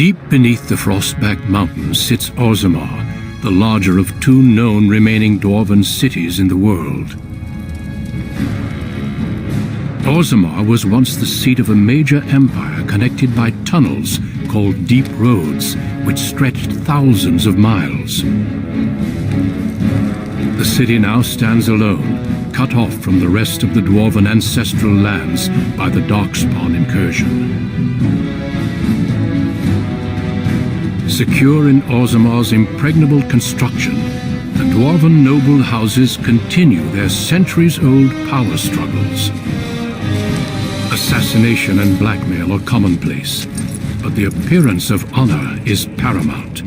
Deep beneath the frost-backed mountains sits Orzammar, the larger of two known remaining dwarven cities in the world. Orzammar was once the seat of a major empire connected by tunnels called deep roads, which stretched thousands of miles. The city now stands alone, cut off from the rest of the dwarven ancestral lands by the Darkspawn incursion. Secure in Orzammar's impregnable construction, the dwarven noble houses continue their centuries-old power struggles. Assassination and blackmail are commonplace, but the appearance of honor is paramount.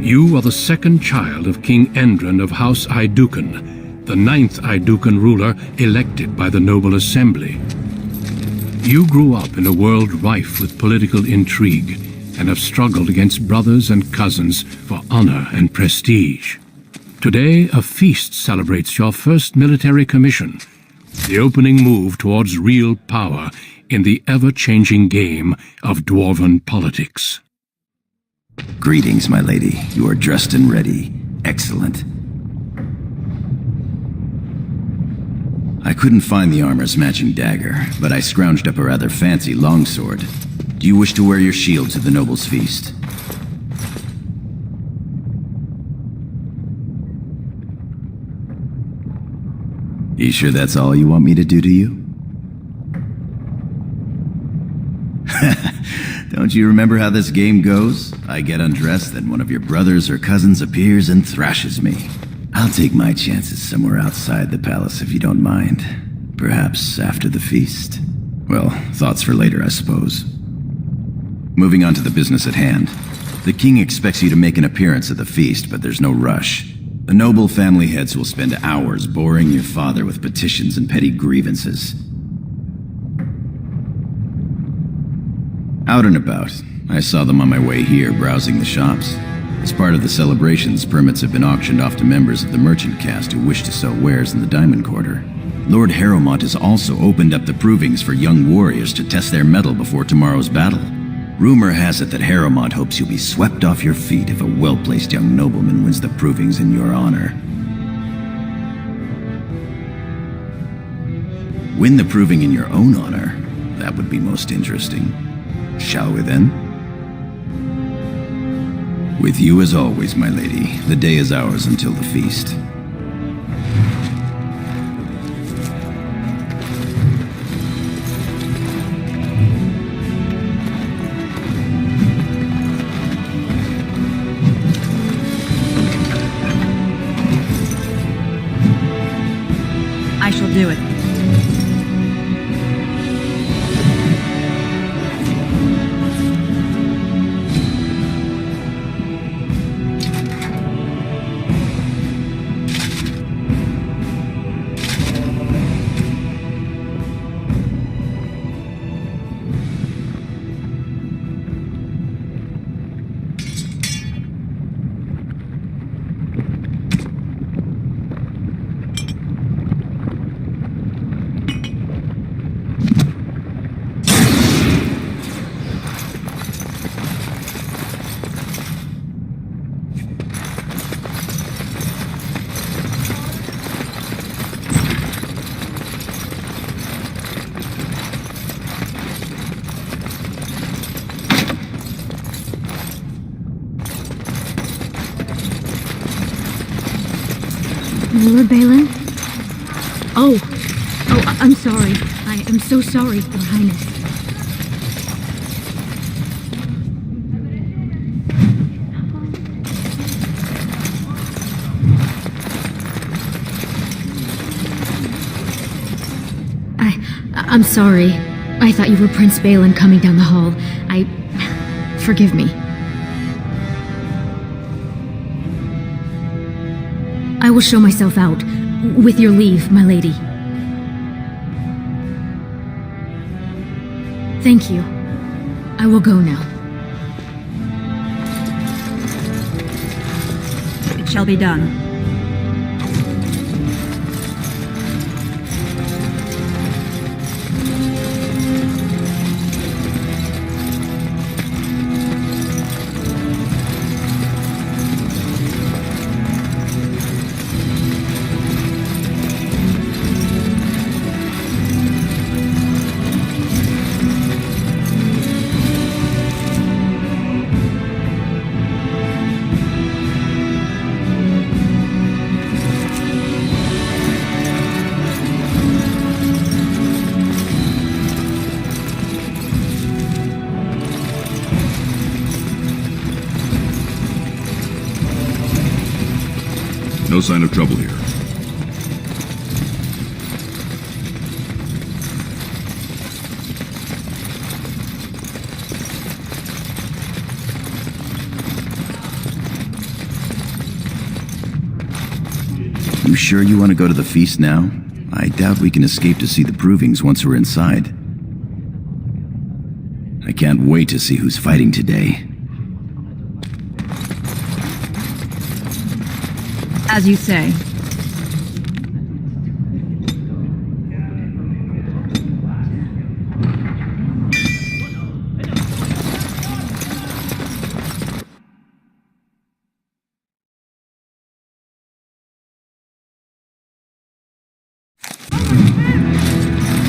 You are the second child of King Endron of House Aiducan, the 9th Aiducan ruler elected by the Noble Assembly. You grew up in a world rife with political intrigue and have struggled against brothers and cousins for honor and prestige. Today, a feast celebrates your first military commission, the opening move towards real power in the ever-changing game of dwarven politics. Greetings, my lady. You are dressed and ready. Excellent. I couldn't find the armor's matching dagger, but I scrounged up a rather fancy longsword. Do you wish to wear your shield to the noble's feast? You sure that's all you want me to do to you? Don't you remember how this game goes? I get undressed, then one of your brothers or cousins appears and thrashes me. I'll take my chances somewhere outside the palace if you don't mind. Perhaps after the feast? Well, thoughts for later, I suppose. Moving on to the business at hand. The king expects you to make an appearance at the feast, but there's no rush. The noble family heads will spend hours boring your father with petitions and petty grievances. Out and about. I saw them on my way here, browsing the shops. As part of the celebrations, permits have been auctioned off to members of the merchant caste who wish to sell wares in the Diamond Quarter. Lord Harrowmont has also opened up the provings for young warriors to test their mettle before tomorrow's battle. Rumor has it that Harrowmont hopes you'll be swept off your feet if a well-placed young nobleman wins the provings in your honor. Win the proving in your own honor? That would be most interesting. Shall we then? With you as always, my lady. The day is ours until the feast. I shall do it. Lord Balin? Oh, I'm sorry. I am so sorry, Your Highness. I'm sorry. I thought you were Prince Balin coming down the hall. Forgive me. I will show myself out. With your leave, my lady. Thank you. I will go now. It shall be done. No sign of trouble here. You sure you want to go to the feast now? I doubt we can escape to see the provings once we're inside. I can't wait to see who's fighting today. As you say.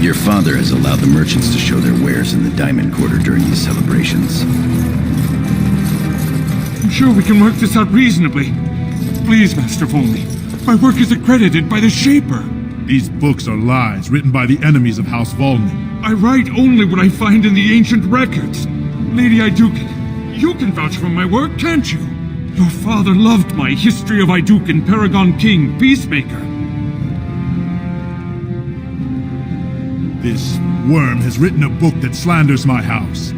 Your father has allowed the merchants to show their wares in the Diamond Quarter during these celebrations. I'm sure we can work this out reasonably. Please, Master Volney. My work is accredited by the Shaper. These books are lies written by the enemies of House Volney. I write only what I find in the ancient records. Lady Iduken, you can vouch for my work, can't you? Your father loved my History of Iduken, Paragon King, Peacemaker. This worm has written a book that slanders my house.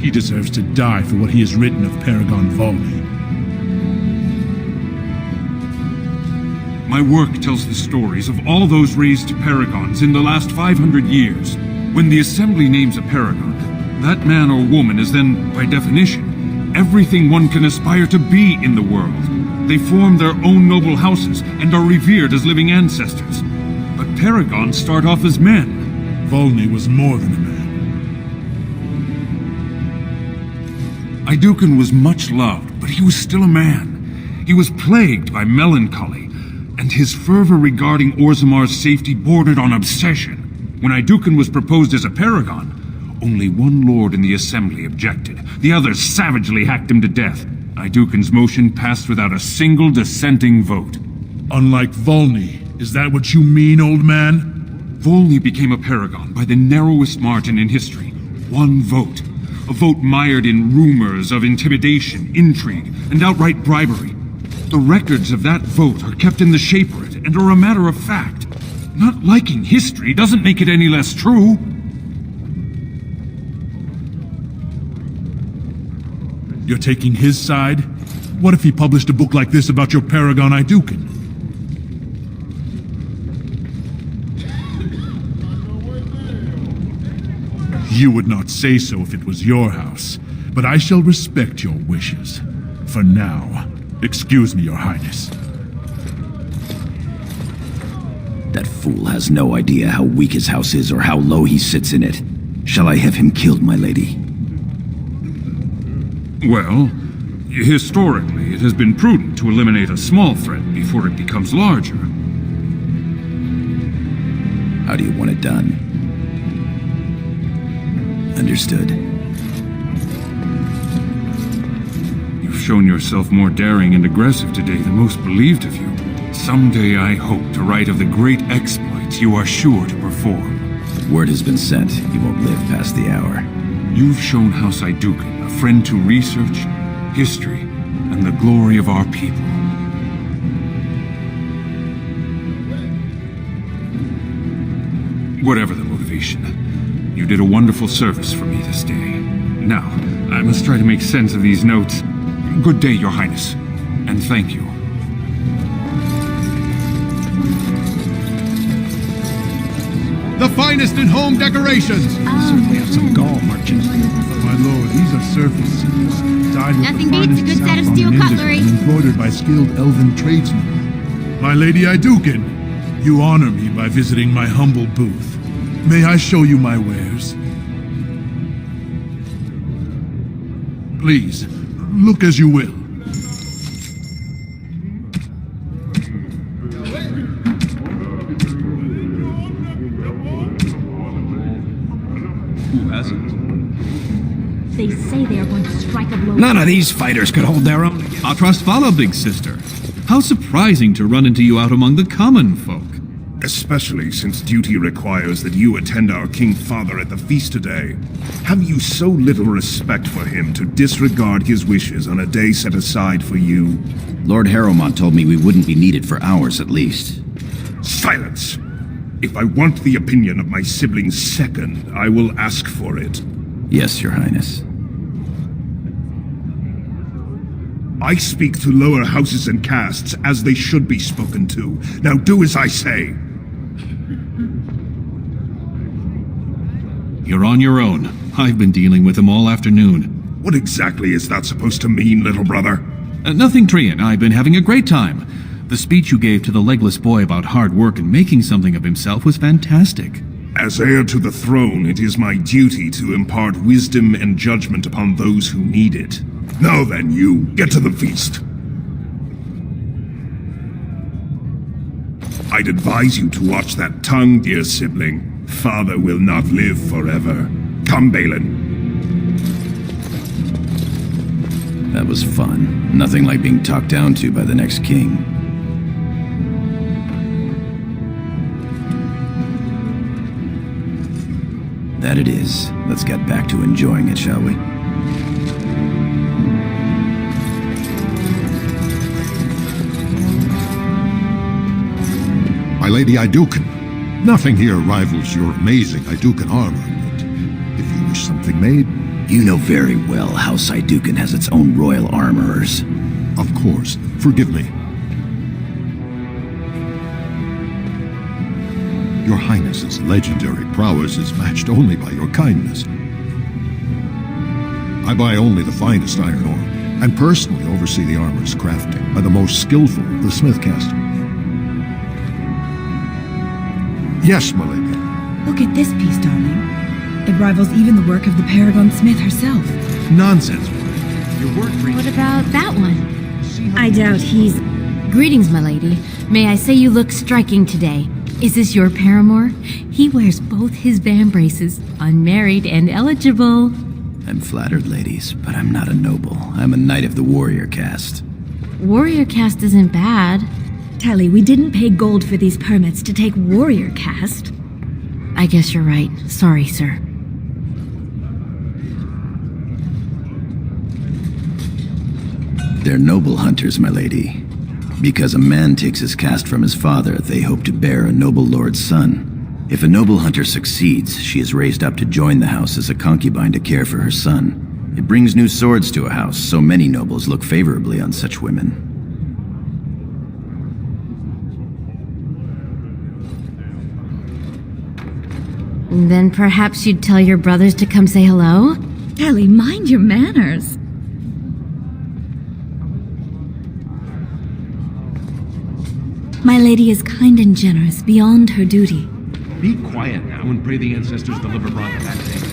He deserves to die for what he has written of Paragon Volney. My work tells the stories of all those raised to paragons in the last 500 years. When the Assembly names a paragon, that man or woman is then, by definition, everything one can aspire to be in the world. They form their own noble houses and are revered as living ancestors. But paragons start off as men. Volney was more than a man. Iduken was much loved, but he was still a man. He was plagued by melancholy, and his fervor regarding Orzamar's safety bordered on obsession. When Iduken was proposed as a paragon, only one lord in the Assembly objected. The others savagely hacked him to death. Iduken's motion passed without a single dissenting vote. Unlike Volney, is that what you mean, old man? Volney became a paragon by the narrowest margin in history. One vote. A vote mired in rumors of intimidation, intrigue, and outright bribery. The records of that vote are kept in the Shaperate and are a matter of fact. Not liking history doesn't make it any less true. You're taking his side? What if he published a book like this about your paragon Iduken? You would not say so if it was your house, but I shall respect your wishes. For now, excuse me, Your Highness. That fool has no idea how weak his house is or how low he sits in it. Shall I have him killed, my lady? Well, historically, it has been prudent to eliminate a small threat before it becomes larger. How do you want it done? Understood. You've shown yourself more daring and aggressive today than most believed of you. Someday I hope to write of the great exploits you are sure to perform. Word has been sent. You won't live past the hour. You've shown House Iduken a friend to research, history, and the glory of our people. Whatever the motivation, you did a wonderful service for me this day. Now, I must try to make sense of these notes. Good day, Your Highness, and thank you. The finest in home decorations! Certainly have some gall merchants. My lord, these are surface suits, dyed with Nothing the beats a finest good set of saffron steel and indigo cutlery. and embroidered by skilled elven tradesmen. My lady Iduken, you honor me by visiting my humble booth. May I show you my wares? Please, look as you will. Who hasn't? They say they are going to strike a blow. None of these fighters could hold their own. Atrastvala, big sister. How surprising to run into you out among the common folk. especially since duty requires that you attend our King Father at the feast today. Have you so little respect for him to disregard his wishes on a day set aside for you? Lord Harrowmont told me we wouldn't be needed for hours at least. Silence! If I want the opinion of my sibling's second, I will ask for it. Yes, Your Highness. I speak to lower houses and castes as they should be spoken to. Now do as I say. You're on your own. I've been dealing with him all afternoon. What exactly is that supposed to mean, little brother? Nothing, Trian. I've been having a great time. The speech you gave to the legless boy about hard work and making something of himself was fantastic. As heir to the throne, it is my duty to impart wisdom and judgment upon those who need it. Now then, you, get to the feast. I'd advise you to watch that tongue, dear sibling. Father will not live forever. Come, Balin. That was fun. Nothing like being talked down to by the next king. That it is. Let's get back to enjoying it, shall we? My Lady Iduken, nothing here rivals your amazing Iduken armor, but if you wish something made... You know very well House Iduken has its own royal armorers. Of course. Forgive me. Your Highness's legendary prowess is matched only by your kindness. I buy only the finest iron ore, and personally oversee the armor's crafting by the most skillful of the smithcasters. Yes, my lady. Look at this piece, darling. It rivals even the work of the Paragon Smith herself. Nonsense. Your work What about that one? I doubt he's... Greetings, my lady. May I say you look striking today. Is this your paramour? He wears both his vambraces, unmarried and eligible. I'm flattered, ladies, but I'm not a noble. I'm a knight of the warrior caste. Warrior caste isn't bad. Tally, we didn't pay gold for these permits to take warrior caste. I guess you're right. Sorry, sir. They're noble hunters, my lady. Because a man takes his caste from his father, they hope to bear a noble lord's son. If a noble hunter succeeds, she is raised up to join the house as a concubine to care for her son. It brings new swords to a house, so many nobles look favorably on such women. Then perhaps you'd tell your brothers to come say hello? Tally, mind your manners. My lady is kind and generous beyond her duty. Be quiet now and pray the ancestors deliver Bronca that day.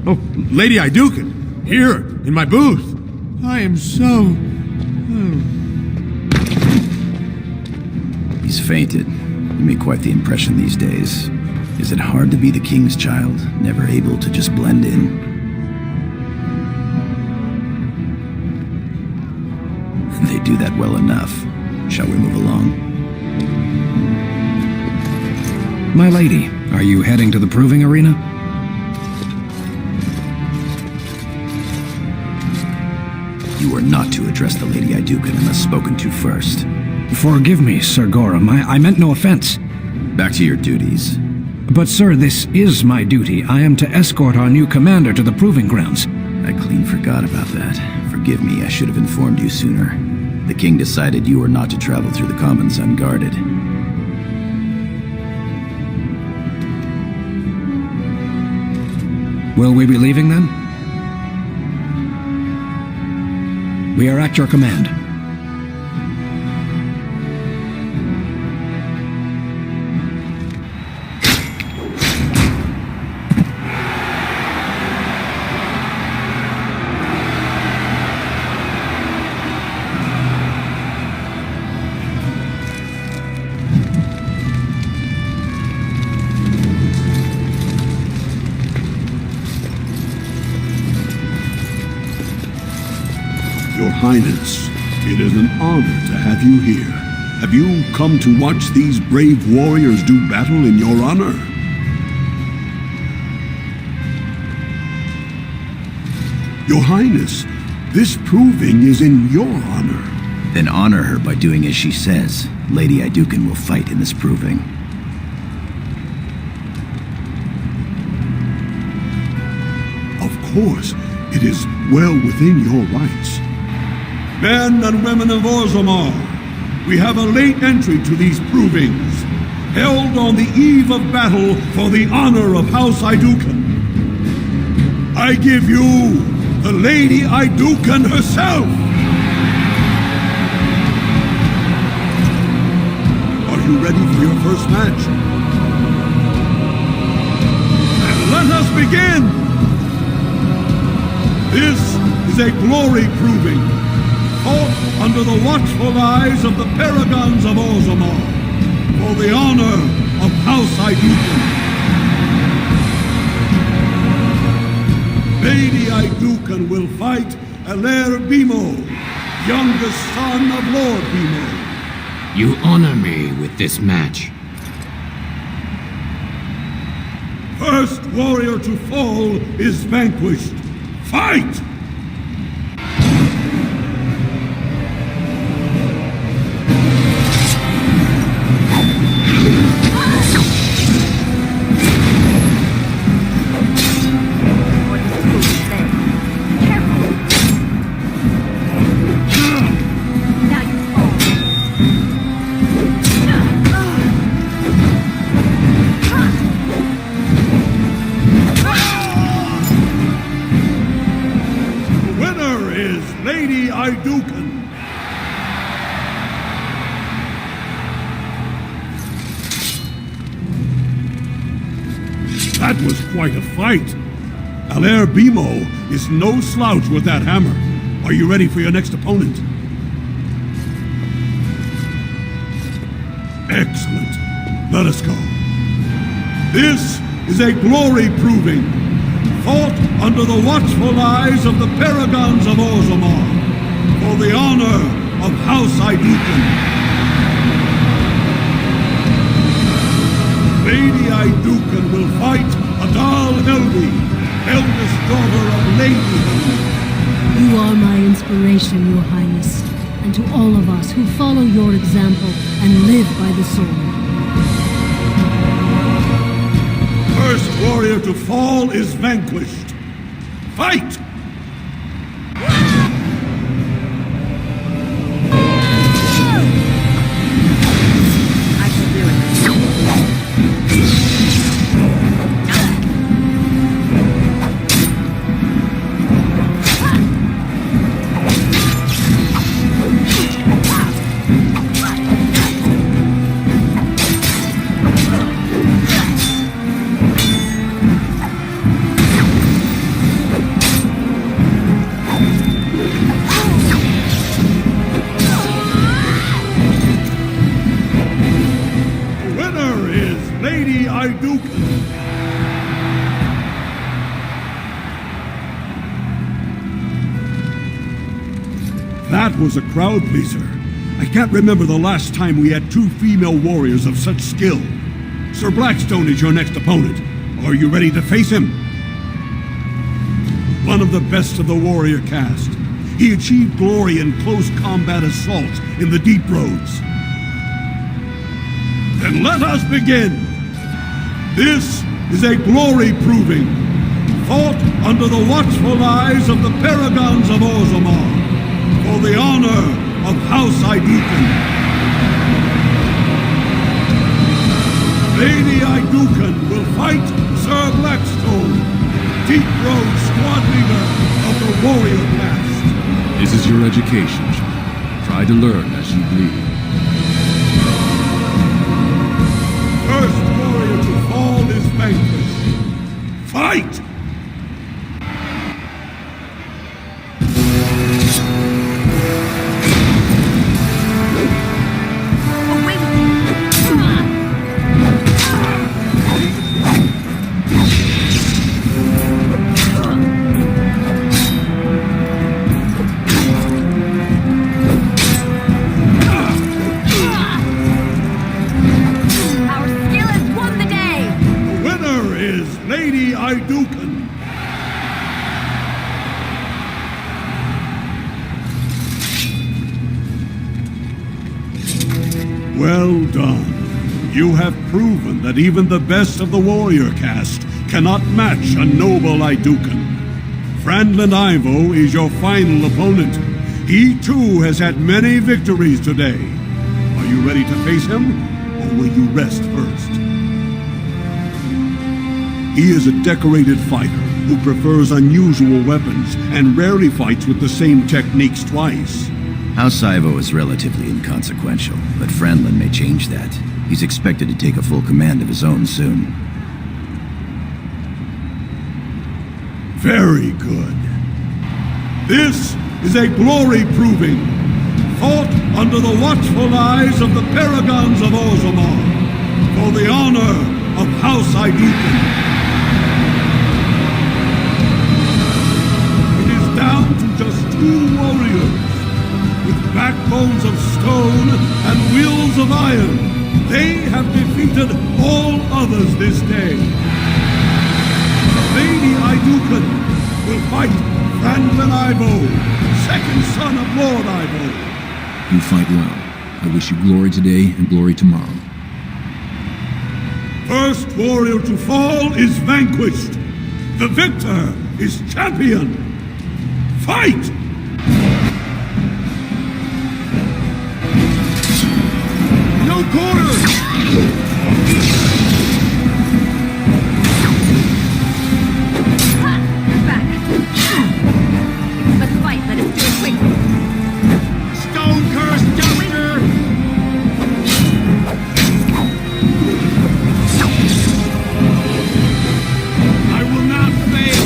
Oh, Lady Iduken, here, in my booth. I am so... He's fainted. You make quite the impression these days. Is it hard to be the king's child, never able to just blend in? They do that well enough. Shall we move along? My lady, are you heading to the proving arena? You are not to address the Lady Iduken unless spoken to first. Forgive me, Sir Gorham. I meant no offense. Back to your duties. But, sir, this is my duty. I am to escort our new commander to the proving grounds. I clean forgot about that. Forgive me, I should have informed you sooner. The king decided you were not to travel through the commons unguarded. Will we be leaving then? We are at your command. Highness, it is an honor to have you here. Have you come to watch these brave warriors do battle in your honor? Your Highness, this proving is in your honor. Then honor her by doing as she says. Lady Iduken will fight in this proving. Of course, it is well within your rights. Men and women of Orzammar, we have a late entry to these provings, held on the eve of battle for the honor of House Iduken. I give you the Lady Iduken herself! Are you ready for your first match? And let us begin! This is a glory proving, fought under the watchful eyes of the paragons of Orzammar, for the honor of House Iduken. Lady Iduken will fight Alair Bimo, youngest son of Lord Bimo. You honor me with this match. First warrior to fall is vanquished. Fight! Lady Iduken. That was quite a fight. Alair Bimo is no slouch with that hammer. Are you ready for your next opponent? Excellent. Let us go. This is a glory proving, fought under the watchful eyes of the paragons of Orzammar, for the honor of House Iduken. Lady Iduken will fight Adal Helvi, eldest daughter of Lady Helvi. You are my inspiration, Your Highness, and to all of us who follow your example and live by the sword. First warrior to fall is vanquished. Fight! I can do it. Lady Iduken. That was a crowd pleaser. I can't remember the last time we had two female warriors of such skill. Sir Blackstone is your next opponent. Are you ready to face him? One of the best of the warrior caste. He achieved glory in close combat assaults in the deep roads. Then let us begin! This is a glory proving, fought under the watchful eyes of the paragons of Orzammar, for the honor of House Iduken. Lady Iduken will fight Sir Blackstone, deep road squad leader of the warrior caste. This is your education, child. Try to learn as you bleed. First warrior to fall is vanquished. Fight! Lady Iduken. Well done. You have proven that even the best of the warrior caste cannot match a noble Iduken. Franlin Ivo is your final opponent. He too has had many victories today. Are you ready to face him, or will you rest first? He is a decorated fighter who prefers unusual weapons and rarely fights with the same techniques twice. House Ivo is relatively inconsequential, but Franlin may change that. He's expected to take a full command of his own soon. Very good. This is a glory proving, fought under the watchful eyes of the paragons of Orzammar, for the honor of House Iduken. It is down to just 2 warriors, with backbones of stone and wheels of iron. They have defeated all others this day. Lady Iduken will fight Franlin Ivo, second son of Lord Ivo. You fight well. I wish you glory today and glory tomorrow. First warrior to fall is vanquished. The victor is champion. Fight! No quarter! Let's fight. Let us do it quickly. Stone curse jumper! I will not fail!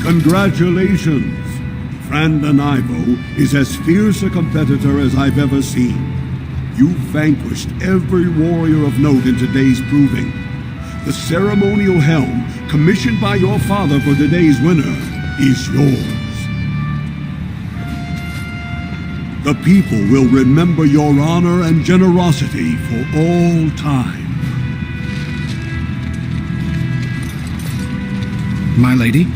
Congratulations! Franlin Ivo is as fierce a competitor as I've ever seen. You vanquished every warrior of note in today's proving. The ceremonial helm, commissioned by your father for today's winner, is yours. The people will remember your honor and generosity for all time. My lady?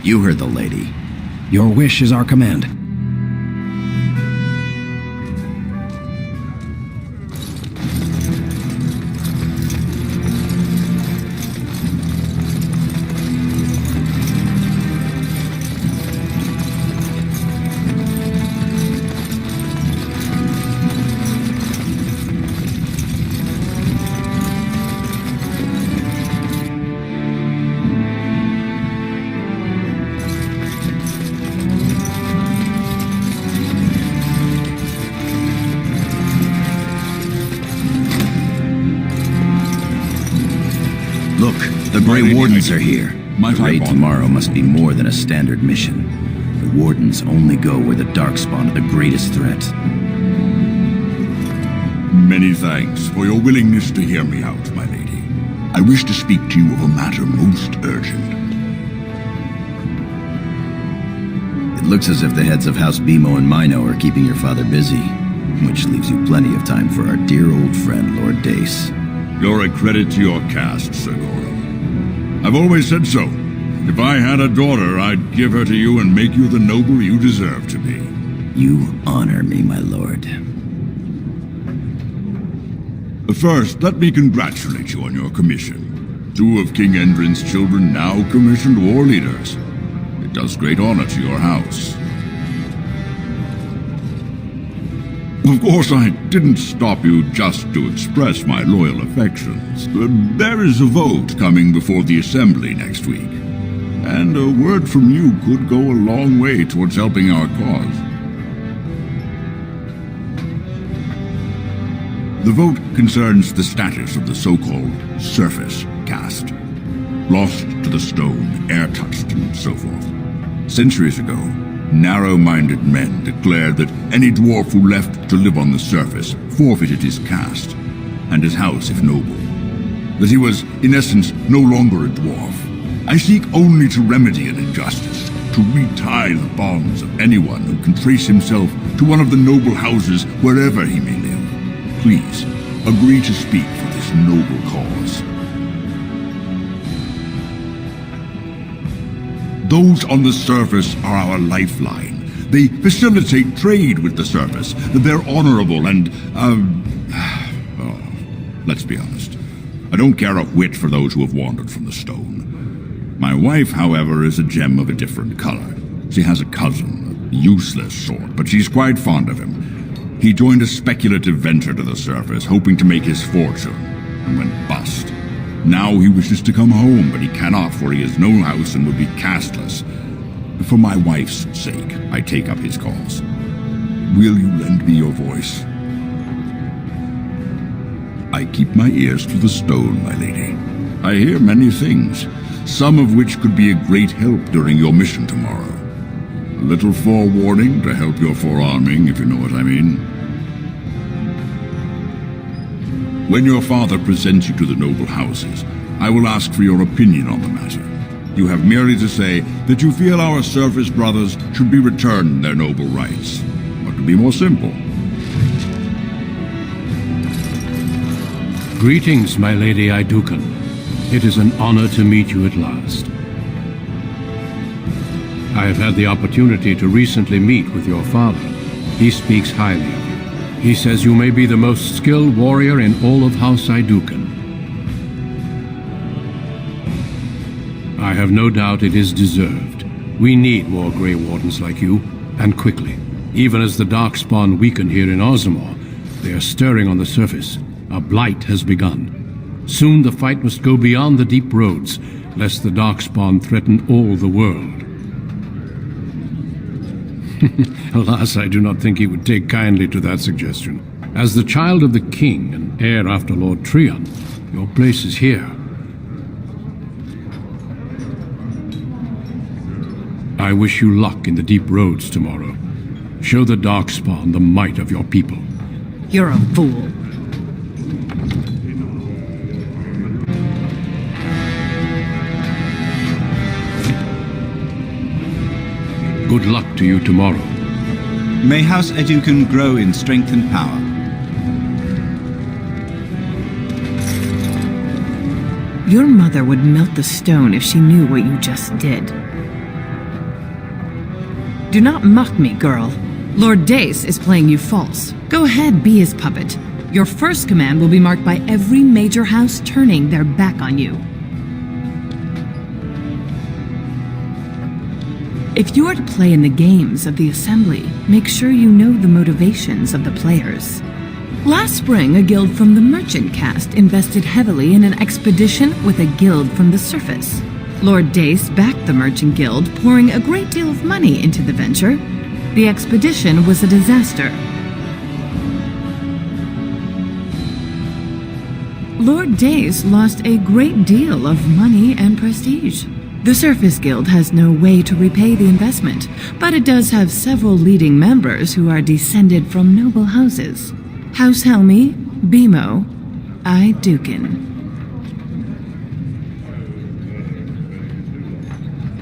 You heard the lady. Your wish is our command. Look, the Grey Wardens are here. Might The I raid bother? tomorrow must be more than a standard mission. The Wardens only go where the Darkspawn are the greatest threat. Many thanks for your willingness to hear me out, my lady. I wish to speak to you of a matter most urgent. It looks as if the heads of House Bimo and Mino are keeping your father busy, which leaves you plenty of time for our dear old friend, Lord Dace. You're a credit to your caste, Sir Goro. I've always said so. If I had a daughter, I'd give her to you and make you the noble you deserve to be. You honor me, my lord. First, let me congratulate you on your commission. 2 of King Endrin's children now commissioned war leaders. It does great honor to your house. Of course, I didn't stop you just to express my loyal affections. There is a vote coming before the Assembly next week, and a word from you could go a long way towards helping our cause. The vote concerns the status of the so-called surface caste. Lost to the stone, air-touched, and so forth. Centuries ago, narrow-minded men declared that any dwarf who left to live on the surface forfeited his caste, and his house if noble. That he was, in essence, no longer a dwarf. I seek only to remedy an injustice, to retie the bonds of anyone who can trace himself to one of the noble houses wherever he may live. Please, agree to speak for this noble cause. Those on the surface are our lifeline. They facilitate trade with the surface. They're honorable and, let's be honest. I don't care a whit for those who have wandered from the stone. My wife, however, is a gem of a different color. She has a cousin, a useless sort, but she's quite fond of him. He joined a speculative venture to the surface, hoping to make his fortune, and went bust. Now he wishes to come home, but he cannot, for he has no house and would be casteless. For my wife's sake, I take up his cause. Will you lend me your voice? I keep my ears to the stone, my lady. I hear many things, some of which could be a great help during your mission tomorrow. A little forewarning to help your forearming, if you know what I mean. When your father presents you to the noble houses, I will ask for your opinion on the matter. You have merely to say that you feel our surface brothers should be returned their noble rights. What could be more simple? Greetings, my lady Idukan. It is an honor to meet you at last. I have had the opportunity to recently meet with your father. He speaks highly of you. He says you may be the most skilled warrior in all of House Idukan. I have no doubt it is deserved. We need more Grey Wardens like you, and quickly. Even as the Darkspawn weaken here in Orzammar, they are stirring on the surface. A blight has begun. Soon the fight must go beyond the deep roads, lest the Darkspawn threaten all the world. Alas, I do not think he would take kindly to that suggestion. As the child of the king and heir after Lord Trion, your place is here. I wish you luck in the deep roads tomorrow. Show the Darkspawn the might of your people. You're a fool. Good luck to you tomorrow. May House Edukan grow in strength and power. Your mother would melt the stone if she knew what you just did. Do not mock me, girl. Lord Dace is playing you false. Go ahead, be his puppet. Your first command will be marked by every major house turning their back on you. If you are to play in the games of the Assembly, make sure you know the motivations of the players. Last spring, a guild from the Merchant caste invested heavily in an expedition with a guild from the surface. Lord Dace backed the Merchant Guild, pouring a great deal of money into the venture. The expedition was a disaster. Lord Dace lost a great deal of money and prestige. The Surface Guild has no way to repay the investment, but it does have several leading members who are descended from noble houses. House Helmi, Bimo, Idukan.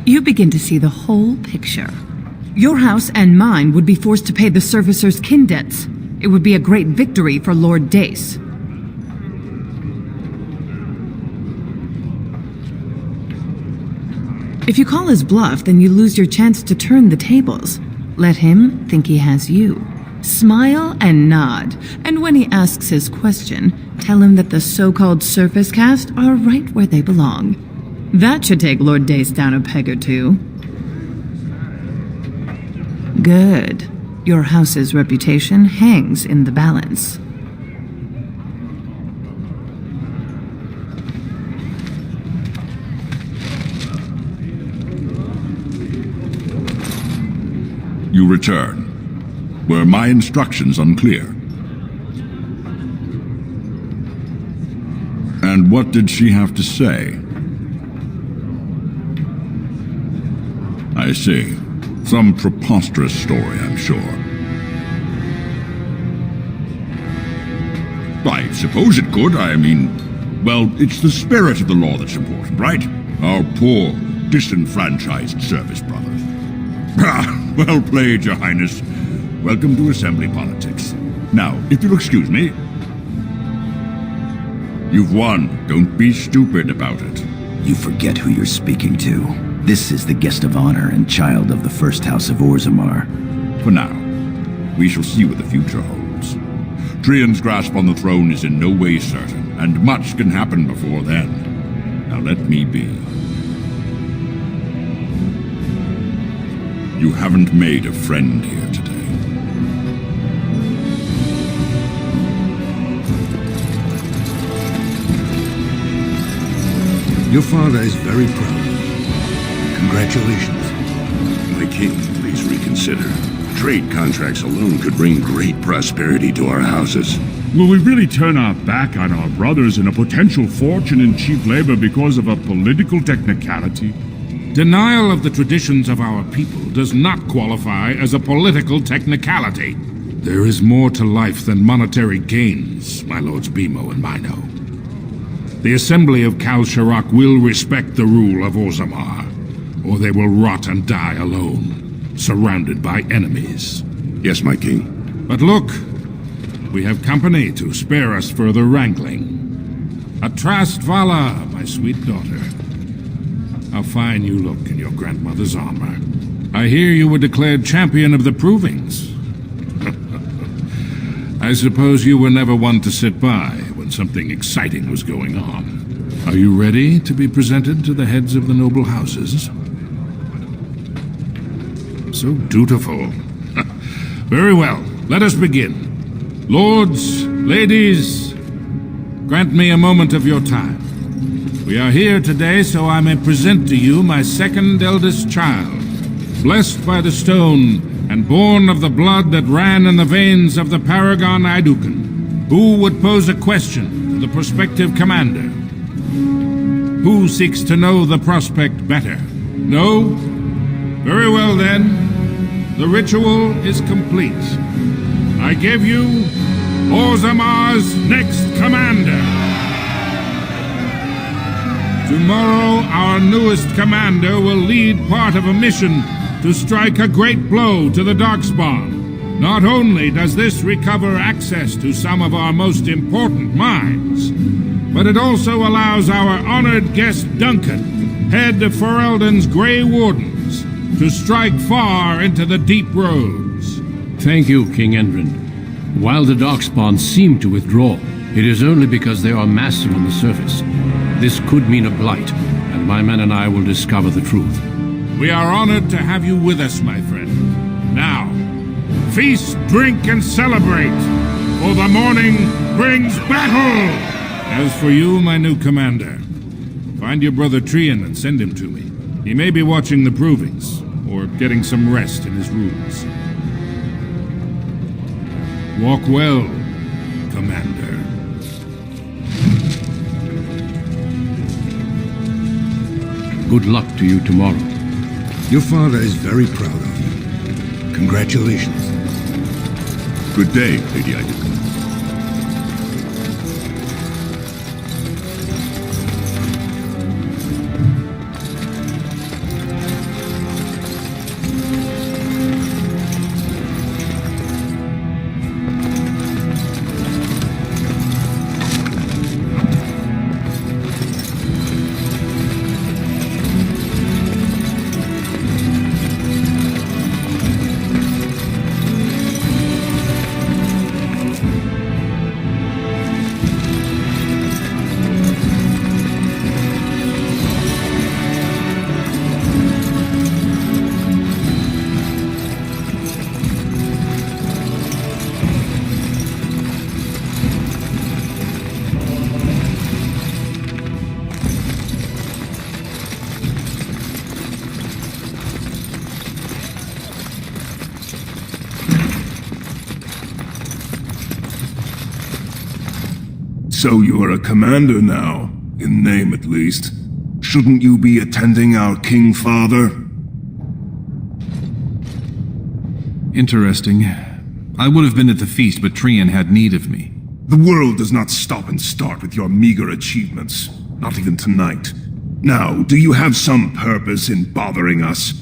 You begin to see the whole picture. Your house and mine would be forced to pay the Surfacer's kin debts. It would be a great victory for Lord Dace. If you call his bluff, then you lose your chance to turn the tables. Let him think he has you. Smile and nod, and when he asks his question, tell him that the so-called surface caste are right where they belong. That should take Lord Dace down a peg or two. Good. Your house's reputation hangs in the balance. You return. Were my instructions unclear? And what did she have to say? I see. Some preposterous story, I'm sure. I suppose it could. I mean, well, it's the spirit of the law that's important, right? Our poor, disenfranchised service brothers. Ah, well played, Your Highness. Welcome to Assembly politics. Now, if you'll excuse me. You've won. Don't be stupid about it. You forget who you're speaking to. This is the guest of honor and child of the first house of Orzammar. For now, we shall see what the future holds. Trian's grasp on the throne is in no way certain, and much can happen before then. Now let me be. You haven't made a friend here today. Your father is very proud of you. Congratulations. My king, please reconsider. Trade contracts alone could bring great prosperity to our houses. Will we really turn our back on our brothers and a potential fortune in cheap labor because of a political technicality? Denial of the traditions of our people does not qualify as a political technicality. There is more to life than monetary gains, my lords Bimo and Mino. The Assembly of Kal Sharak will respect the rule of Orzammar, or they will rot and die alone, surrounded by enemies. Yes, my king. But look, we have company to spare us further wrangling. Atrast Vala, my sweet daughter. How fine you look in your grandmother's armor. I hear you were declared champion of the provings. I suppose you were never one to sit by when something exciting was going on. Are you ready to be presented to the heads of the noble houses? So dutiful. Very well, let us begin. Lords, ladies, grant me a moment of your time. We are here today so I may present to you my second eldest child, blessed by the stone and born of the blood that ran in the veins of the Paragon Aidukan, who would pose a question to the prospective commander. Who seeks to know the prospect better? No? Very well then. The ritual is complete. I give you Orzammar's next commander. Tomorrow, our newest commander will lead part of a mission to strike a great blow to the Darkspawn. Not only does this recover access to some of our most important mines, but it also allows our honored guest Duncan, head of Ferelden's Grey Wardens, to strike far into the deep roads. Thank you, King Endrin. While the Darkspawn seem to withdraw, it is only because they are massing on the surface. This could mean a blight, and my men and I will discover the truth. We are honored to have you with us, my friend. Now, feast, drink, and celebrate, for the morning brings battle! As for you, my new commander, find your brother Trian and send him to me. He may be watching the provings, or getting some rest in his rooms. Walk well, Commander. Good luck to you tomorrow. Your father is very proud of you. Congratulations. Good day, Lady Aidukan. So you are a commander now, in name at least. Shouldn't you be attending our King Father? Interesting. I would have been at the feast, but Trian had need of me. The world does not stop and start with your meager achievements. Not even tonight. Now, do you have some purpose in bothering us?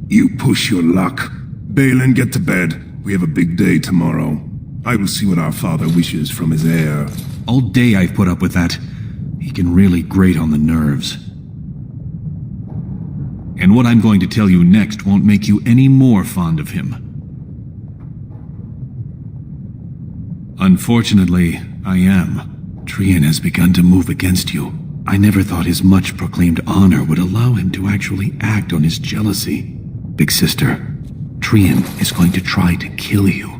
You push your luck. Balin, get to bed. We have a big day tomorrow. I will see what our father wishes from his heir. All day I've put up with that. He can really grate on the nerves. And what I'm going to tell you next won't make you any more fond of him. Unfortunately, I am. Trian has begun to move against you. I never thought his much-proclaimed honor would allow him to actually act on his jealousy. Big sister, Trian is going to try to kill you.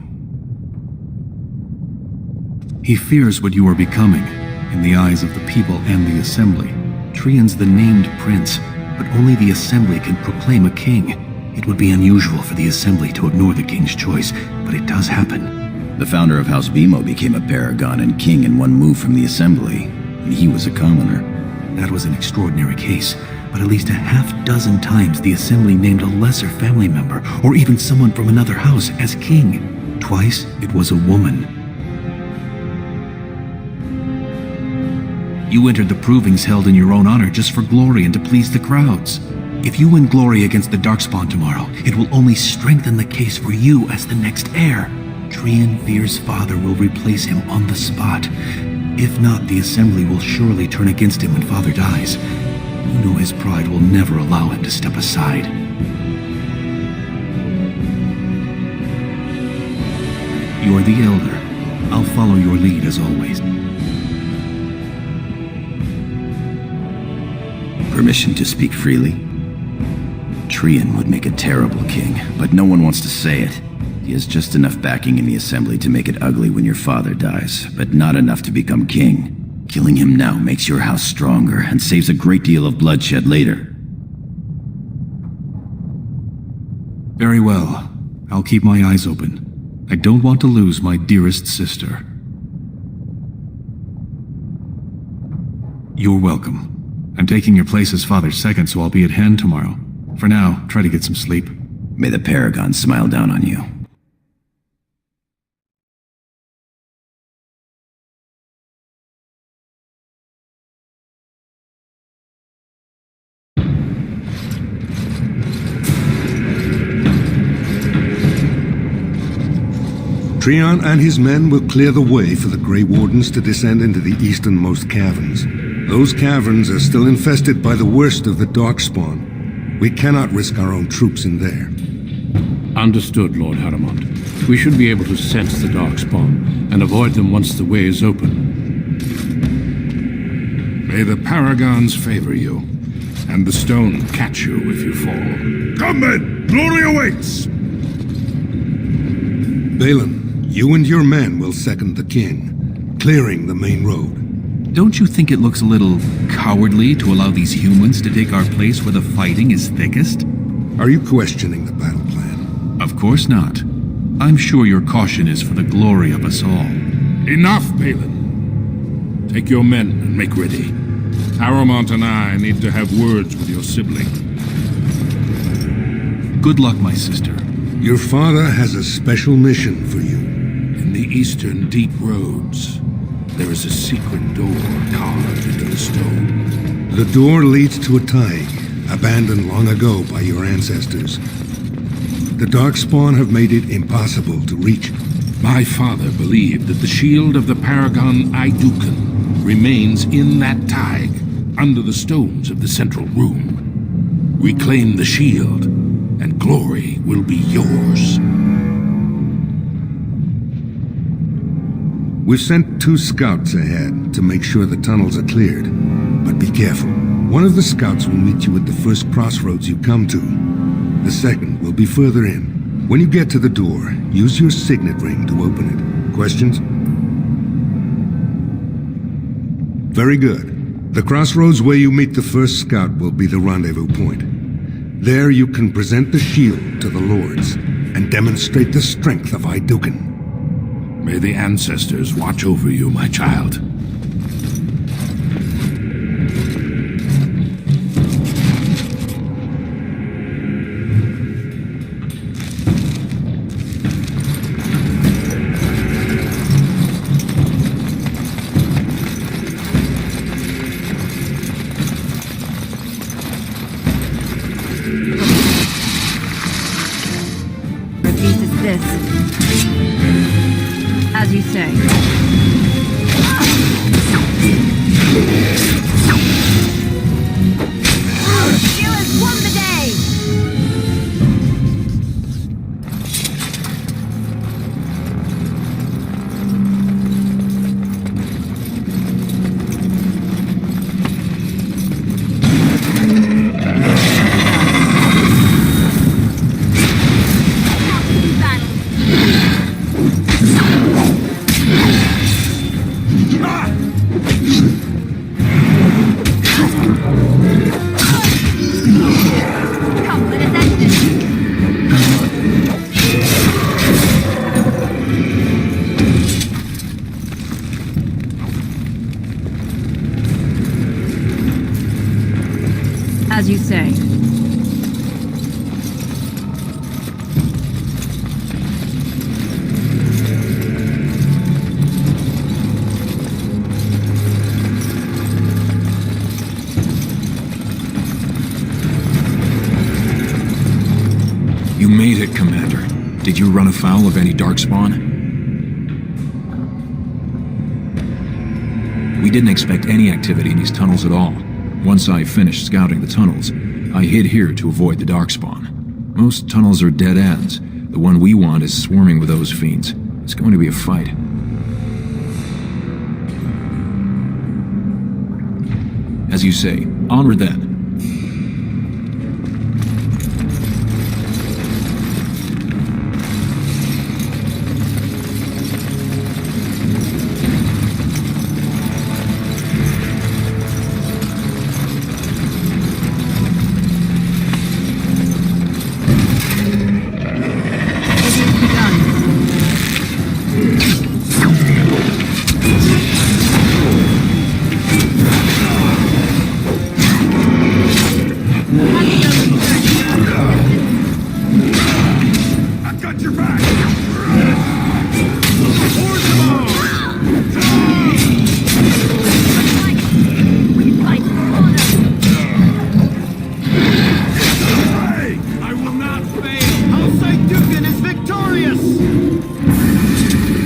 He fears what you are becoming, in the eyes of the people and the Assembly. Trian's the named prince, but only the Assembly can proclaim a king. It would be unusual for the Assembly to ignore the king's choice, but it does happen. The founder of House Bimo became a paragon and king in one move from the Assembly, and he was a commoner. That was an extraordinary case, but at least a half-dozen times the Assembly named a lesser family member, or even someone from another house, as king. Twice, it was a woman. You entered the provings held in your own honor just for glory and to please the crowds. If you win glory against the Darkspawn tomorrow, it will only strengthen the case for you as the next heir. Trian fears father will replace him on the spot. If not, the Assembly will surely turn against him when father dies. You know his pride will never allow him to step aside. You are the elder. I'll follow your lead as always. Permission to speak freely? Trian would make a terrible king, but no one wants to say it. He has just enough backing in the Assembly to make it ugly when your father dies, but not enough to become king. Killing him now makes your house stronger and saves a great deal of bloodshed later. Very well. I'll keep my eyes open. I don't want to lose my dearest sister. You're welcome. I'm taking your place as father's second, so I'll be at hand tomorrow. For now, try to get some sleep. May the Paragon smile down on you. Trian and his men will clear the way for the Grey Wardens to descend into the easternmost caverns. Those caverns are still infested by the worst of the Darkspawn. We cannot risk our own troops in there. Understood, Lord Haramond. We should be able to sense the Darkspawn and avoid them once the way is open. May the Paragons favor you, and the stone catch you if you fall. Come men! Glory awaits! Balin, you and your men will second the king, clearing the main road. Don't you think it looks a little cowardly to allow these humans to take our place where the fighting is thickest? Are you questioning the battle plan? Of course not. I'm sure your caution is for the glory of us all. Enough, Balin. Take your men and make ready. Haramond and I need to have words with your sibling. Good luck, my sister. Your father has a special mission for you. In the eastern deep roads, there is a secret door carved into the stone. The door leads to a taig, abandoned long ago by your ancestors. The Darkspawn have made it impossible to reach. My father believed that the shield of the Paragon Aidukan remains in that taig, under the stones of the central room. Reclaim the shield, and glory will be yours. We've sent 2 scouts ahead to make sure the tunnels are cleared. But be careful. One of the scouts will meet you at the first crossroads you come to. The second will be further in. When you get to the door, use your signet ring to open it. Questions? Very good. The crossroads where you meet the first scout will be the rendezvous point. There you can present the shield to the lords and demonstrate the strength of Aidukan. May the ancestors watch over you, my child. Repeat is this. As you say. You have won the day! Come, let us end this. As you say. You made it, Commander. Did you run afoul of any Darkspawn? We didn't expect any activity in these tunnels at all. Once I finished scouting the tunnels, I hid here to avoid the Darkspawn. Most tunnels are dead ends. The one we want is swarming with those fiends. It's going to be a fight. As you say, onward then.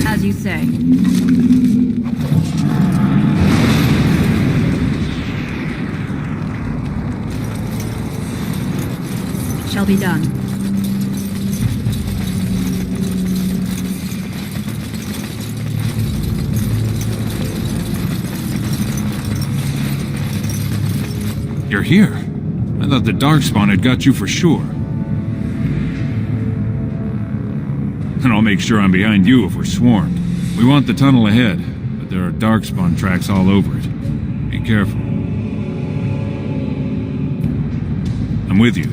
As you say. Shall be done. You're here. I thought the Darkspawn had got you for sure. And I'll make sure I'm behind you if we're swarmed. We want the tunnel ahead, but there are Darkspawn tracks all over it. Be careful. I'm with you.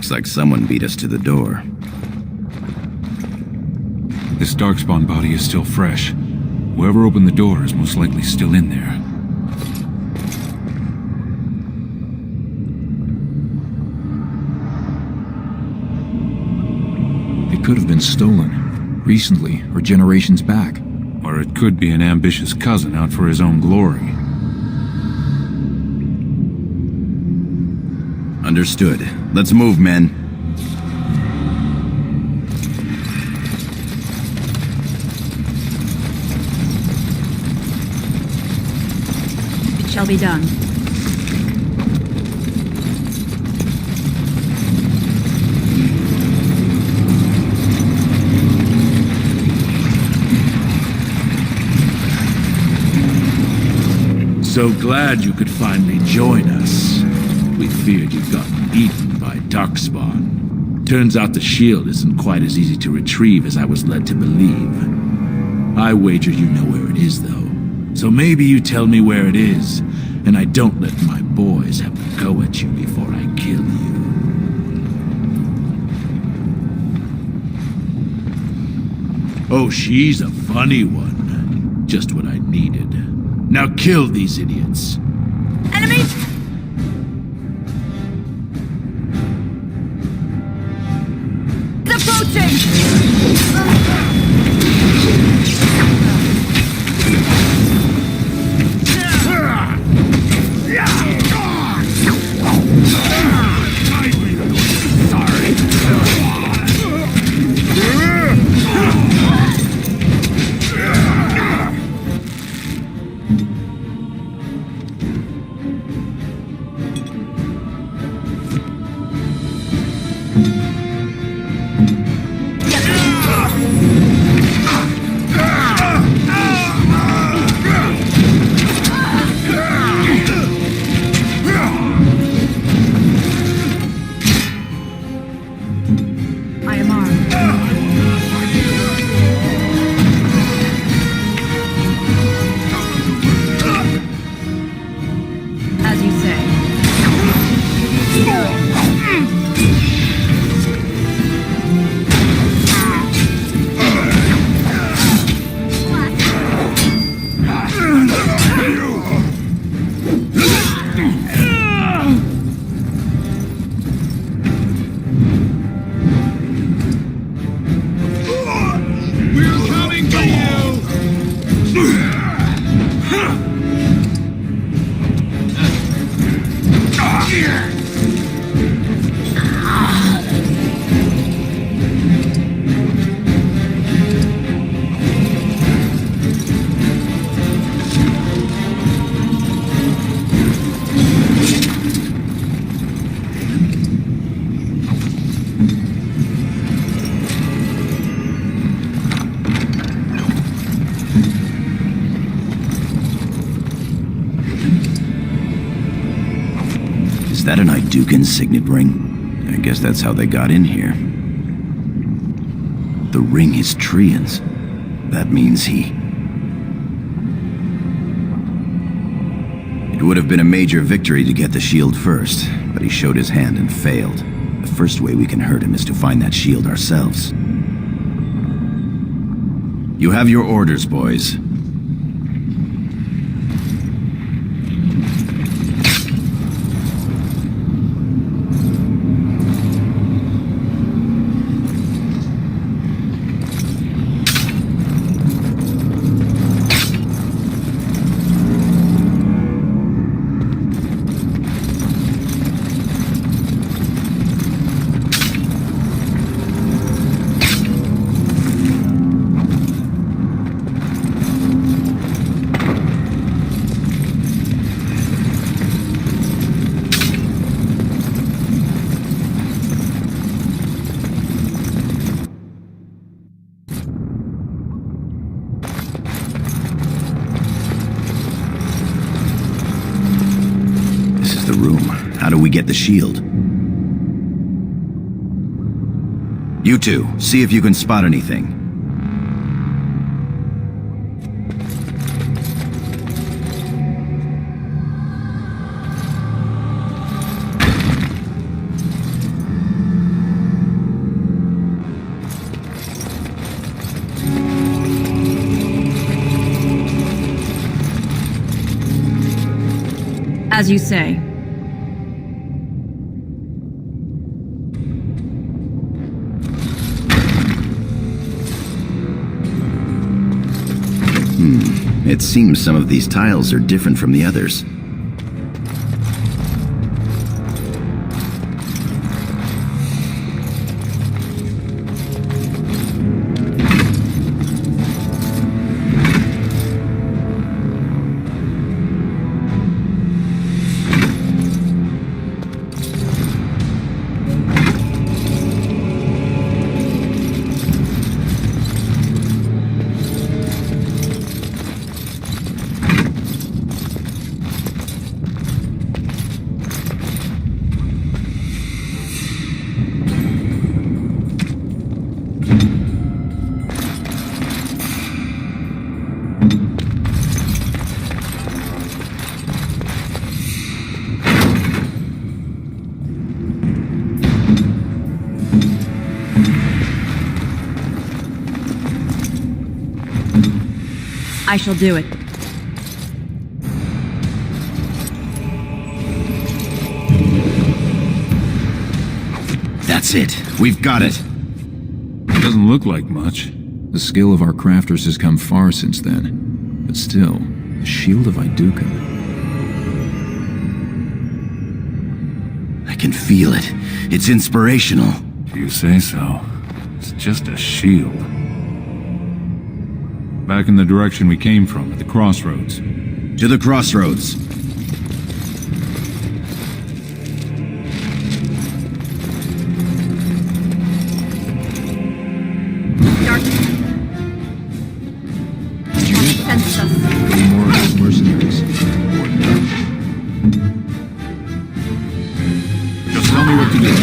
Looks like someone beat us to the door. This Darkspawn body is still fresh. Whoever opened the door is most likely still in there. It could have been stolen, recently or generations back. Or it could be an ambitious cousin out for his own glory. Understood. Let's move, men. It shall be done. So glad you could finally join us. We feared you'd gotten eaten by Darkspawn. Turns out the shield isn't quite as easy to retrieve as I was led to believe. I wager you know where it is, though. So maybe you tell me where it is, and I don't let my boys have a go at you before I kill you. Oh, she's a funny one. Just what I needed. Now kill these idiots. Enemy! Is that an Idukan signet ring? I guess that's how they got in here. The ring is Trian's. That means he... It would have been a major victory to get the shield first, but he showed his hand and failed. The first way we can hurt him is to find that shield ourselves. You have your orders, boys. How do we get the shield? You two, see if you can spot anything. As you say. It seems some of these tiles are different from the others. I shall do it. That's it. We've got it. Doesn't look like much. The skill of our crafters has come far since then. But still, the Shield of Iduken. I can feel it. It's inspirational. If you say so. It's just a shield. Back in the direction we came from, at the crossroads. To the crossroads. Any more of those mercenaries? Just tell me what to do.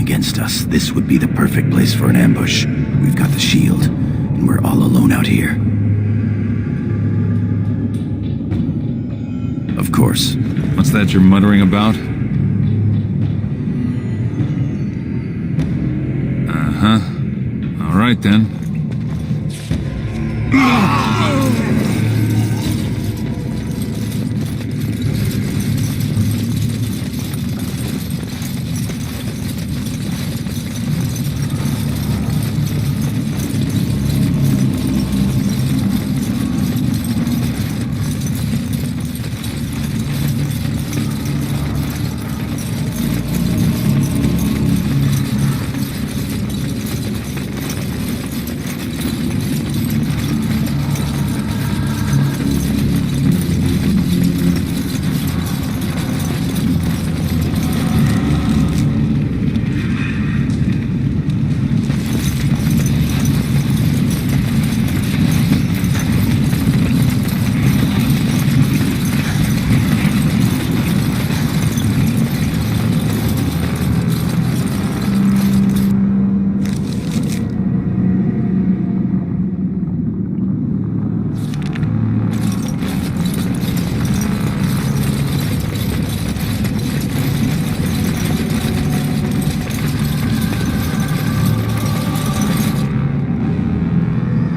against us, this would be the perfect place for an ambush. We've got the shield, and we're all alone out here. Of course. What's that you're muttering about? Uh-huh. All right, then.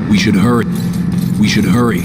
We should hurry. We should hurry.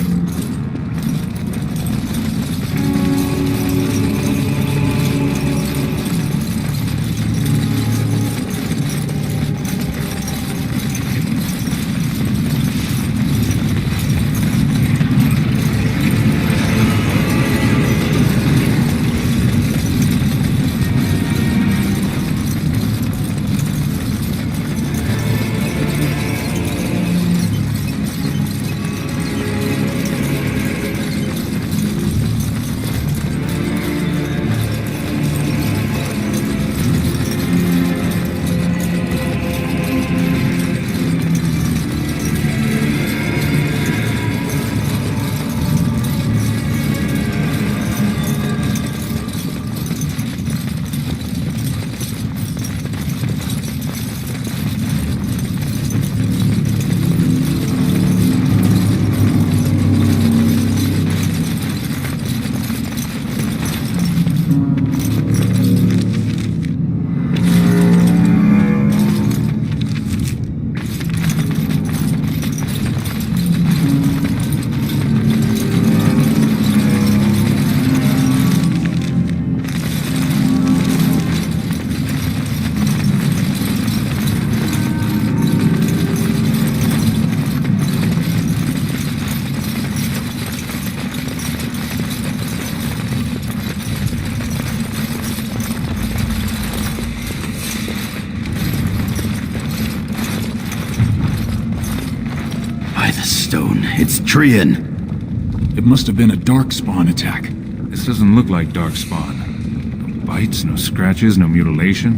It's Trian. It must have been a darkspawn attack. This doesn't look like darkspawn. No bites, no scratches, no mutilation.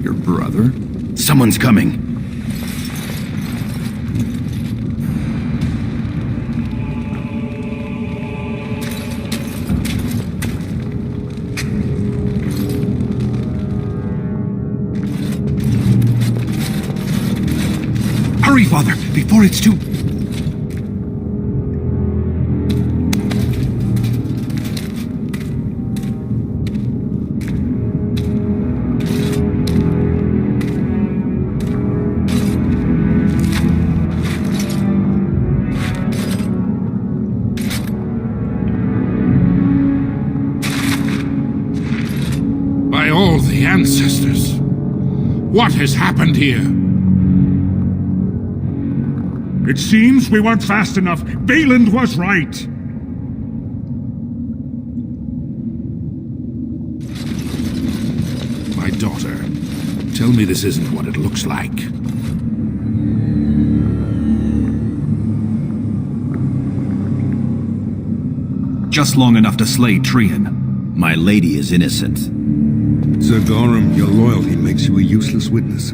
Your brother? Someone's coming. Hurry, Father, before it's too... By all the ancestors, what has happened here? It seems we weren't fast enough. Valand was right. My daughter, tell me this isn't what it looks like. Just long enough to slay Trian. My lady is innocent. Sir Gorham, your loyalty makes you a useless witness.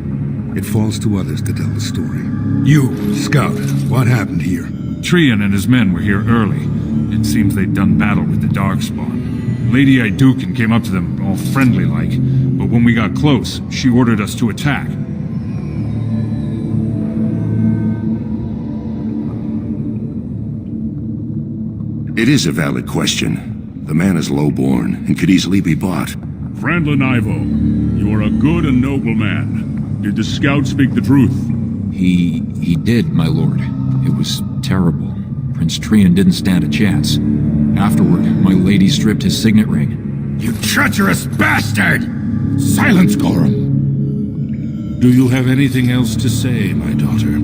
It falls to others to tell the story. You, Scout, what happened here? Trian and his men were here early. It seems they'd done battle with the Darkspawn. Lady Iduken came up to them, all friendly-like, but when we got close, she ordered us to attack. It is a valid question. The man is low-born and could easily be bought. Frandlin Ivo, you are a good and noble man. Did the scout speak the truth? He did, my lord. It was terrible. Prince Trian didn't stand a chance. Afterward, my lady stripped his signet ring. You treacherous bastard! Silence, Gorham! Do you have anything else to say, my daughter?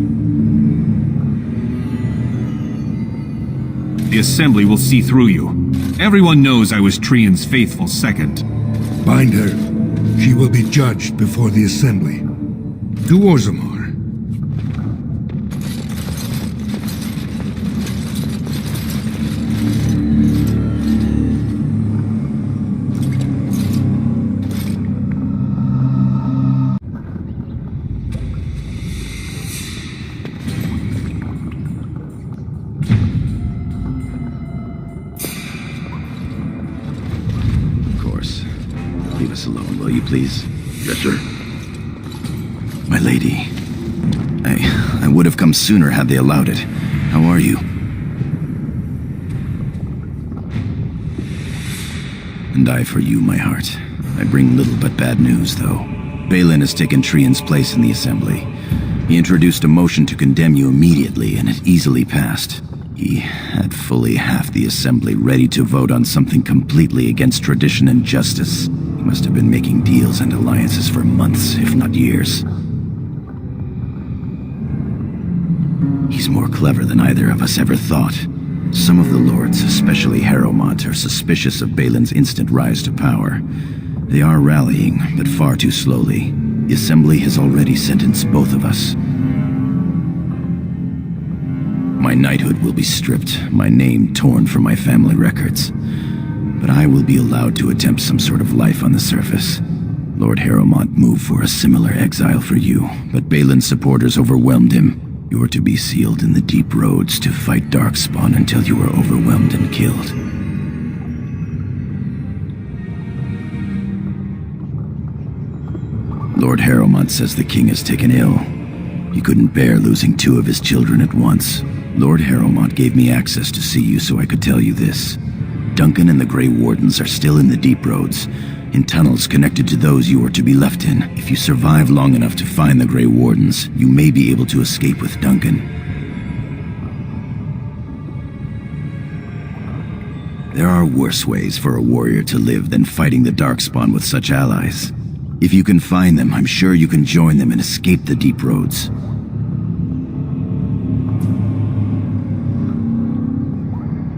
The Assembly will see through you. Everyone knows I was Trian's faithful second. Bind her. She will be judged before the Assembly. To Orzammar. Leave us alone, will you please? Yes, sir. My lady. I would have come sooner had they allowed it. How are you? And I for you, my heart. I bring little but bad news, though. Balin has taken Trian's place in the Assembly. He introduced a motion to condemn you immediately, and it easily passed. He had fully half the Assembly ready to vote on something completely against tradition and justice. He must have been making deals and alliances for months, if not years. He's more clever than either of us ever thought. Some of the lords, especially Harrowmont, are suspicious of Balin's instant rise to power. They are rallying, but far too slowly. The Assembly has already sentenced both of us. My knighthood will be stripped, my name torn from my family records. But I will be allowed to attempt some sort of life on the surface. Lord Harrowmont moved for a similar exile for you, but Balin's supporters overwhelmed him. You are to be sealed in the deep roads to fight Darkspawn until you are overwhelmed and killed. Lord Harrowmont says the king is taken ill. He couldn't bear losing 2 of his children at once. Lord Harrowmont gave me access to see you so I could tell you this. Duncan and the Grey Wardens are still in the deep roads, in tunnels connected to those you are to be left in. If you survive long enough to find the Grey Wardens, you may be able to escape with Duncan. There are worse ways for a warrior to live than fighting the Darkspawn with such allies. If you can find them, I'm sure you can join them and escape the deep roads.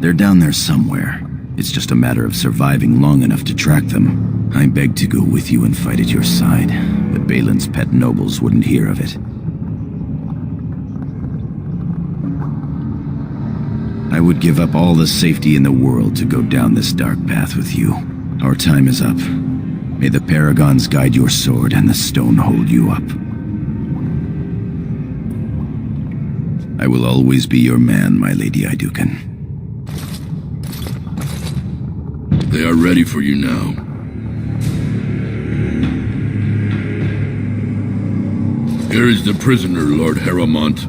They're down there somewhere. It's just a matter of surviving long enough to track them. I begged to go with you and fight at your side, but Balin's pet nobles wouldn't hear of it. I would give up all the safety in the world to go down this dark path with you. Our time is up. May the paragons guide your sword and the stone hold you up. I will always be your man, my Lady Iduken. They are ready for you now. Here is the prisoner, Lord Harrowmont.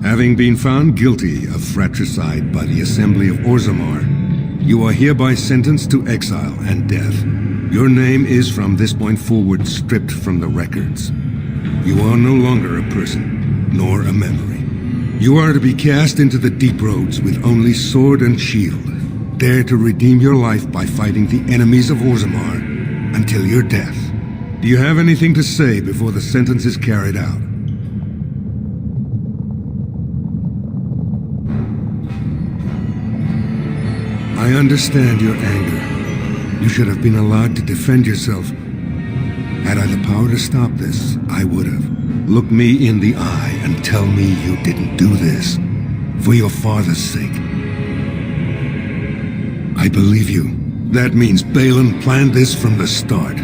Having been found guilty of fratricide by the Assembly of Orzammar, you are hereby sentenced to exile and death. Your name is from this point forward stripped from the records. You are no longer a person, nor a memory. You are to be cast into the deep roads with only sword and shield. Dare to redeem your life by fighting the enemies of Orzammar until your death. Do you have anything to say before the sentence is carried out? I understand your anger. You should have been allowed to defend yourself. Had I the power to stop this, I would have. Look me in the eye and tell me you didn't do this for your father's sake. I believe you. That means Balin planned this from the start.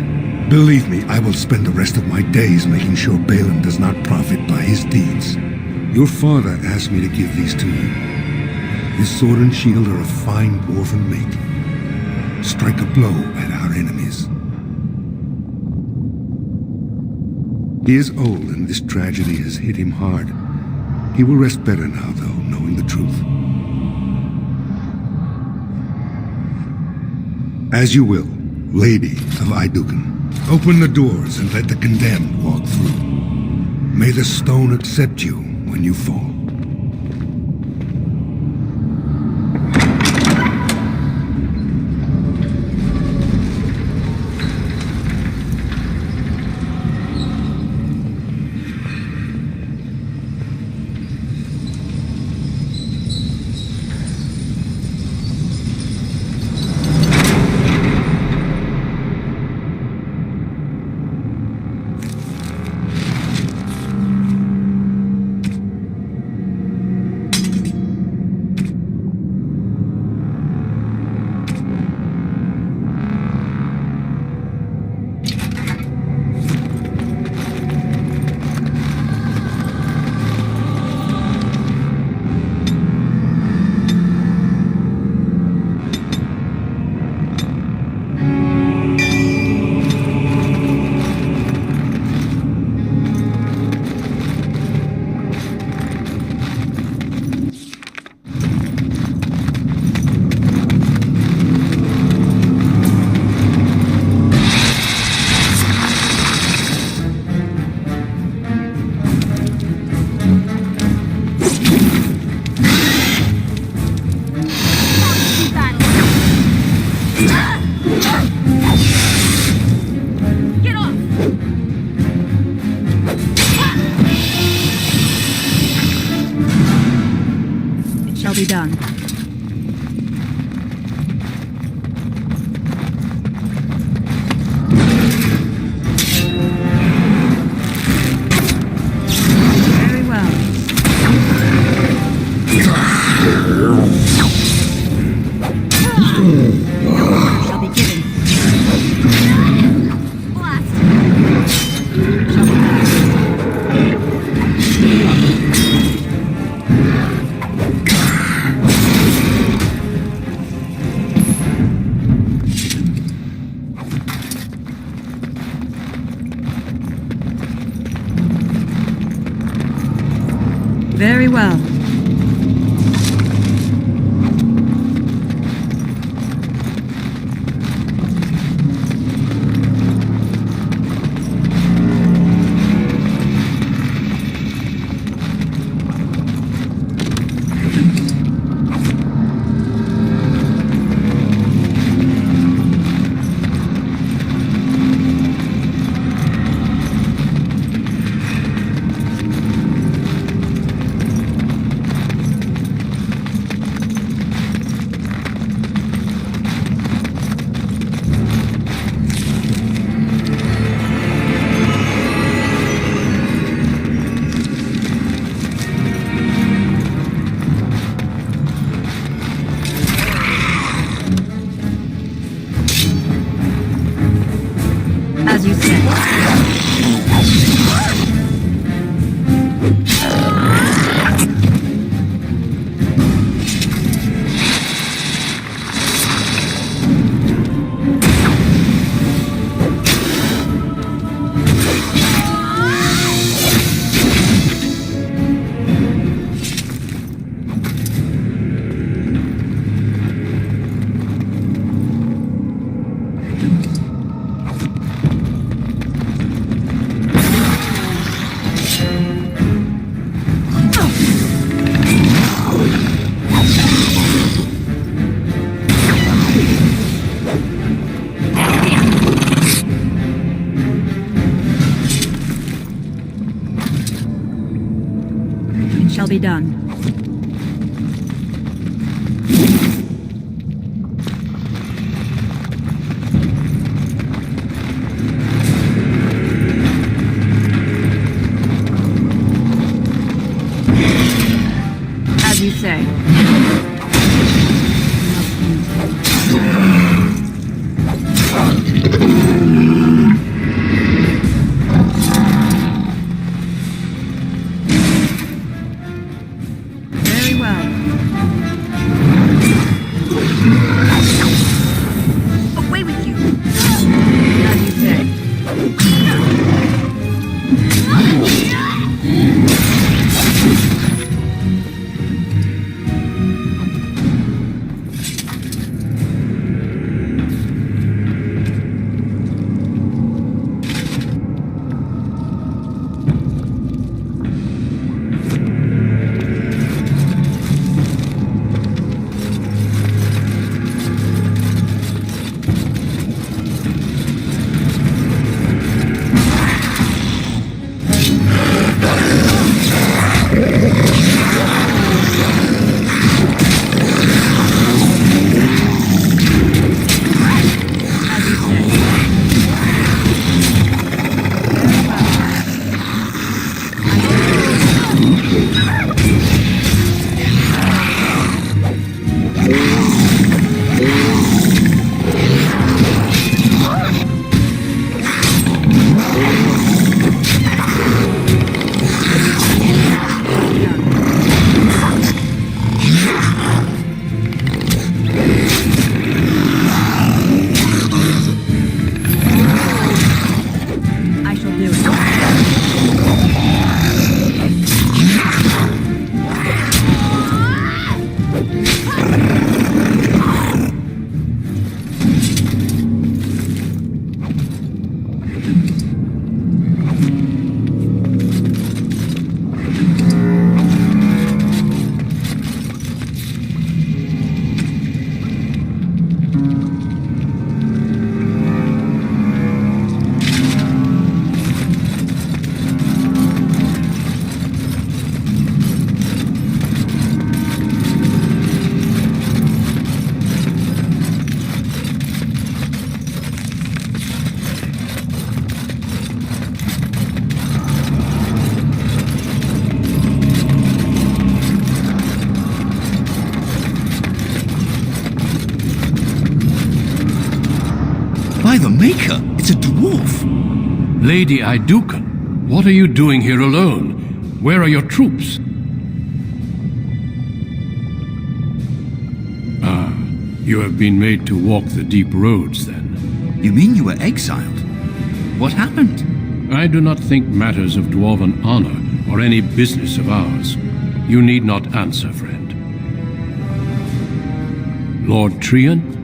Believe me, I will spend the rest of my days making sure Balin does not profit by his deeds. Your father asked me to give these to you. His sword and shield are of fine dwarven make. strike a blow at our enemies. He is old, and this tragedy has hit him hard. He will rest better now, though, knowing the truth. As you will, Lady of Iduken. Open the doors and let the condemned walk through. May the stone accept you when you fall. Be done. Very well. Shall be given. Blast. Shall be done. Very well. As you said. Shall be done. As you say. Very well. By the Maker, it's a dwarf! Lady Iduken, what are you doing here alone? Where are your troops? Ah, you have been made to walk the deep roads, then. You mean you were exiled? What happened? I do not think matters of dwarven honor are any business of ours. You need not answer, friend. Lord Trian?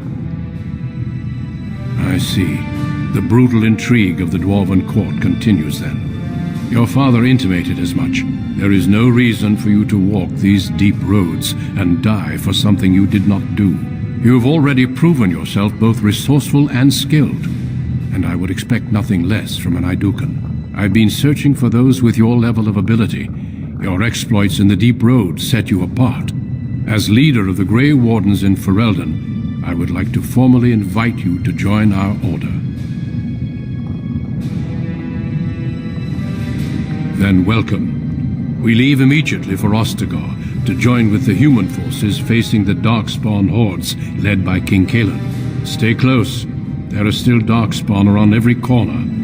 I see. The brutal intrigue of the dwarven court continues, then. Your father intimated as much. There is no reason for you to walk these deep roads and die for something you did not do. You have already proven yourself both resourceful and skilled, and I would expect nothing less from an Iduken. I've been searching for those with your level of ability. Your exploits in the deep roads set you apart. As leader of the Grey Wardens in Ferelden, I would like to formally invite you to join our order. Then welcome. We leave immediately for Ostagar to join with the human forces facing the Darkspawn hordes led by King Kaelin. Stay close. There are still Darkspawn around every corner.